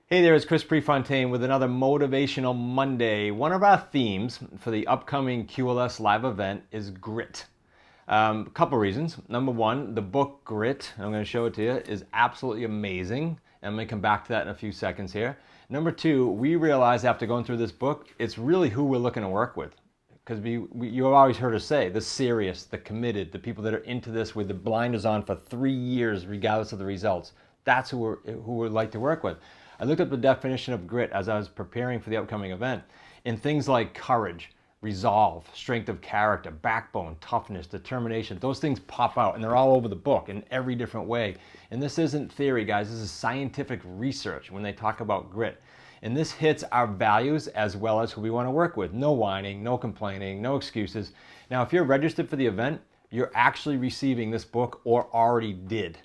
Hey there, it's Prefontaine with another Motivational Monday. One of our themes for the upcoming QLS Live event is grit. A couple reasons. Number one, the book Grit, I'm going to show it to you, is absolutely amazing. And I'm going to come back to that in a few seconds here. Number two, we realized after going through this book, it's really who we're looking to work with. Because you've always heard us say, the serious, the committed, the people that are into this with the blinders on for 3 years regardless of the results. That's who we'd like to work with. I looked up the definition of grit as I was preparing for the upcoming event, and things like courage, resolve, strength of character, backbone, toughness, determination, those things pop out, and they're all over the book in every different way. And this isn't theory, guys. This is scientific research when they talk about grit. And this hits our values as well as who we want to work with. No whining, no complaining, no excuses. Now, if you're registered for the event, you're actually receiving this book or already did.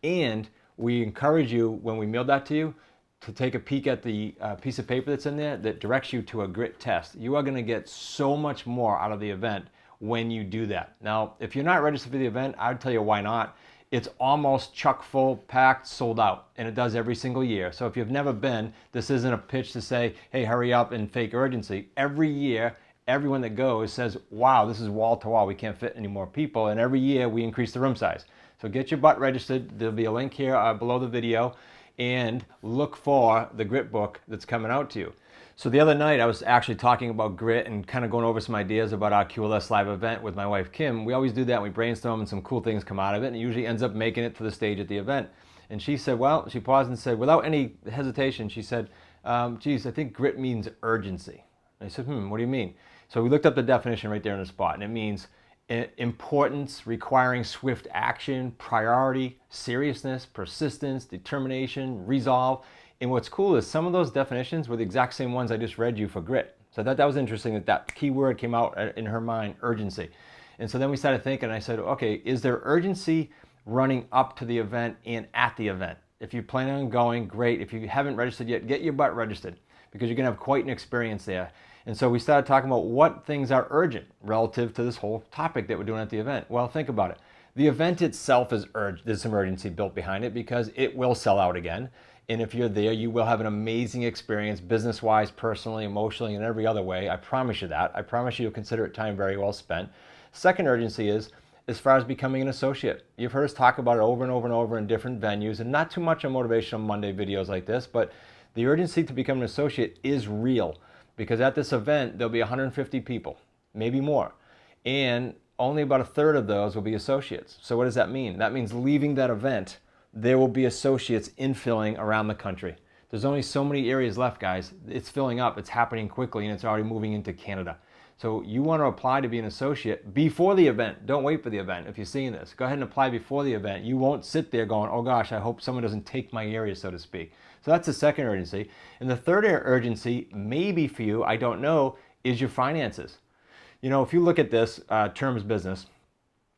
And we encourage you, when we mail that to you, to take a peek at the piece of paper that's in there that directs you to a grit test. You are going to get so much more out of the event when you do that. Now, if you're not registered for the event, I'd tell you why not. It's almost chock full, packed, sold out, and it does every single year. So if you've never been, this isn't a pitch to say, hey, hurry up and fake urgency. Every year, everyone that goes says, wow, this is wall to wall. We can't fit any more people. And every year we increase the room size. So get your butt registered. There'll be a link here below the video. And look for the grit book that's coming out to you. So the other night I was actually talking about grit and kind of going over some ideas about our QLS Live event with my wife Kim. We always do that. We brainstorm and some cool things come out of it, and it usually ends up making it to the stage at the event. And she said, well, she paused and said, without any hesitation, she said, geez, I think grit means urgency. And I said, what do you mean? So we looked up the definition right there on the spot, and it means importance, requiring swift action, priority, seriousness, persistence, determination, resolve. And what's cool is some of those definitions were the exact same ones I just read you for grit. So I thought that was interesting that that key word came out in her mind, urgency. And so then we started thinking, I said, okay, is there urgency running up to the event and at the event? If you plan on going, great. If you haven't registered yet, get your butt registered because you're going to have quite an experience there. And so we started talking about what things are urgent relative to this whole topic that we're doing at the event. Well, think about it. The event itself is urgent. There's some urgency built behind it because it will sell out again. And if you're there, you will have an amazing experience business-wise, personally, emotionally, and every other way. I promise you that. I promise you you'll consider it time very well spent. Second urgency is as far as becoming an associate. You've heard us talk about it over and over and over in different venues, and not too much on Motivational Monday videos like this, but the urgency to become an associate is real. Because at this event, there'll be 150 people, maybe more. And only about a third of those will be associates. So what does that mean? That means leaving that event, there will be associates infilling around the country. There's only so many areas left, guys. It's filling up, it's happening quickly, and it's already moving into Canada. So you want to apply to be an associate before the event. Don't wait for the event if you're seeing this. Go ahead and apply before the event. You won't sit there going, oh gosh, I hope someone doesn't take my area, so to speak. So that's the second urgency. And the third urgency, maybe for you, I don't know, is your finances. You know, if you look at this terms business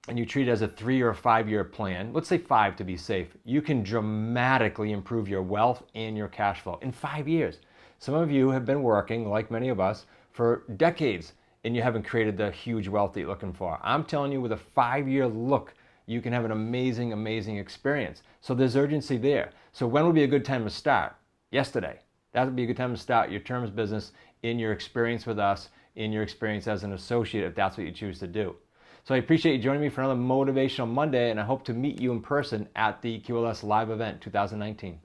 and you treat it as a 3 or 5 year plan, let's say 5 to be safe, you can dramatically improve your wealth and your cash flow in 5 years. Some of you have been working, like many of us, for decades, and you haven't created the huge wealth that you're looking for. I'm telling you, with a 5-year look, you can have an amazing, amazing experience. So there's urgency there. So when would be a good time to start? Yesterday. That would be a good time to start your terms business in your experience with us, in your experience as an associate, if that's what you choose to do. So I appreciate you joining me for another Motivational Monday, and I hope to meet you in person at the QLS Live Event 2019.